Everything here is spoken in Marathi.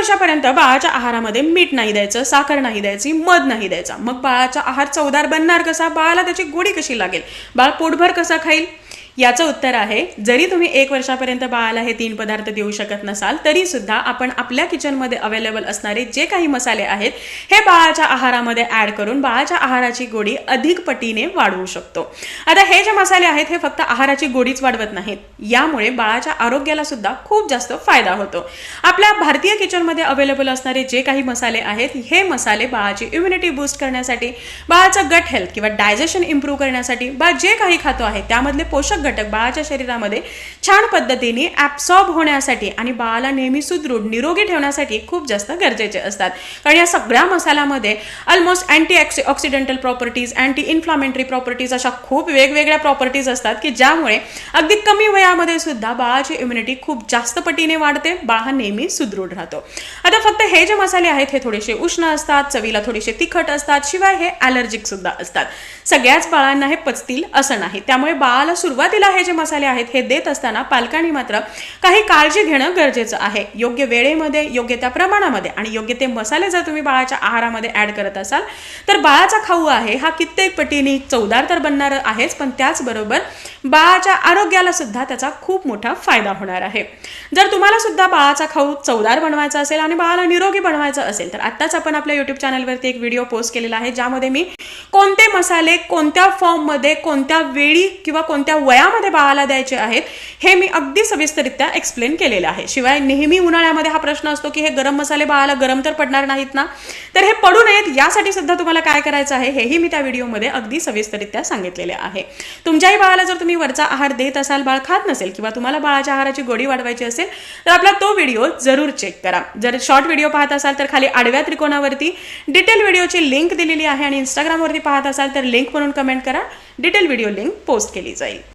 वर्षापर्यंत बाळाच्या आहारामध्ये मीठ नाही द्यायचं, साखर नाही द्यायची, मध नाही द्यायचा. मग बाळाचा आहार चवदार बनणार कसा? बाळाला त्याची गोडी कशी लागेल? बाळ पोटभर कसा खाईल? याचं उत्तर आहे, जरी तुम्ही 1 वर्षापर्यंत बाळाला हे 3 पदार्थ देऊ शकत नसाल तरी सुद्धा आपण आपल्या किचनमध्ये अवेलेबल असणारे जे काही मसाले आहेत हे बाळाच्या आहारामध्ये ऍड करून बाळाच्या आहाराची गोडी अधिक पटीने वाढवू शकतो. आता हे जे मसाले आहेत हे फक्त आहाराची गोडीच वाढवत नाहीत, यामुळे बाळाच्या आरोग्याला सुद्धा खूप जास्त फायदा होतो. आपल्या भारतीय किचनमध्ये अवेलेबल असणारे जे काही मसाले आहेत हे मसाले बाळाची इम्युनिटी बूस्ट करण्यासाठी, बाळाचं गट हेल्थ किंवा डायजेशन इम्प्रूव्ह करण्यासाठी, बाळ जे काही खातो आहे त्यामधले पोषक घटक बाळाच्या शरीरामध्ये छान पद्धतीने ऍब्सॉर्ब होण्यासाठी आणि बाळाला नेहमी सुदृढ निरोगी ठेवण्यासाठी खूप जास्त गरजेचे असतात. कारण या सगळ्या मसाल्यामध्ये almost anti oxidental properties, anti inflammatory properties अशा खूप वेगवेगळ्या प्रॉपर्टीज असतात की ज्यामुळे अगदी कमी वयामध्ये सुद्धा बाळाची इम्युनिटी खूप जास्त पटीने वाढते, बाळ हा नेहमी सुदृढ राहतो. आता फक्त हे जे मसाले आहेत हे थोडेसे उष्ण असतात, चवीला थोडेसे तिखट असतात, शिवाय हे ॲलर्जिक सुद्धा असतात. सगळ्याच बाळांना हे पचतील असं नाही. त्यामुळे बाळाला सुरुवातीला हे जे मसाले आहेत हे देत असताना पालकांनी मात्र काही काळजी घेणं गरजेचं आहे. योग्य वेळेमध्ये, योग्य त्या प्रमाणामध्ये आणि योग्य ते मसाले जर तुम्ही बाळाच्या आहारामध्ये ऍड करत असाल तर बाळाचा खाऊ आहे हा कित्येक पटीने चवदार तर बनणार आहेच, पण त्याचबरोबर बाळाच्या आरोग्याला सुद्धा त्याचा खूप मोठा फायदा होणार आहे. जर तुम्हाला सुद्धा बाळाचा खाऊ चवदार बनवायचा असेल आणि बाळाला निरोगी बनवायचं असेल तर आत्ताच आपण आपल्या YouTube चॅनलवरती एक व्हिडिओ पोस्ट केलेला आहे ज्यामध्ये मी कोणते मसाले कोणत्या फॉर्ममध्ये, कोणत्या वेळी किंवा कोणत्या वयामध्ये बाळाला द्यायचे आहेत हे मी अगदी सविस्तररित्या एक्सप्लेन केलेलं आहे. शिवाय नेहमी उन्हाळ्यामध्ये हा प्रश्न असतो की हे गरम मसाले बाळाला गरम तर पडणार नाहीत ना, तर हे पडू नयेत यासाठी सुद्धा तुम्हाला काय करायचं आहे हेही मी त्या व्हिडिओमध्ये अगदी सविस्तररित्या सांगितलेले आहे. तुमच्याही बाळाला जर तुम्ही वरचा आहार देत असाल, बाळ खात नसेल किंवा तुम्हाला बाळाच्या आहाराची गोडी वाढवायची असेल तर आपला तो व्हिडिओ जरूर चेक करा. जर शॉर्ट व्हिडिओ पाहत असाल तर खाली आडव्या त्रिकोणावरती डिटेल व्हिडिओची लिंक दिलेली आहे आणि इंस्टाग्रामवरती पाहत असाल तर लिंक म्हणून कमेंट करा, डिटेल व्हिडिओ लिंक पोस्ट केली जाईल.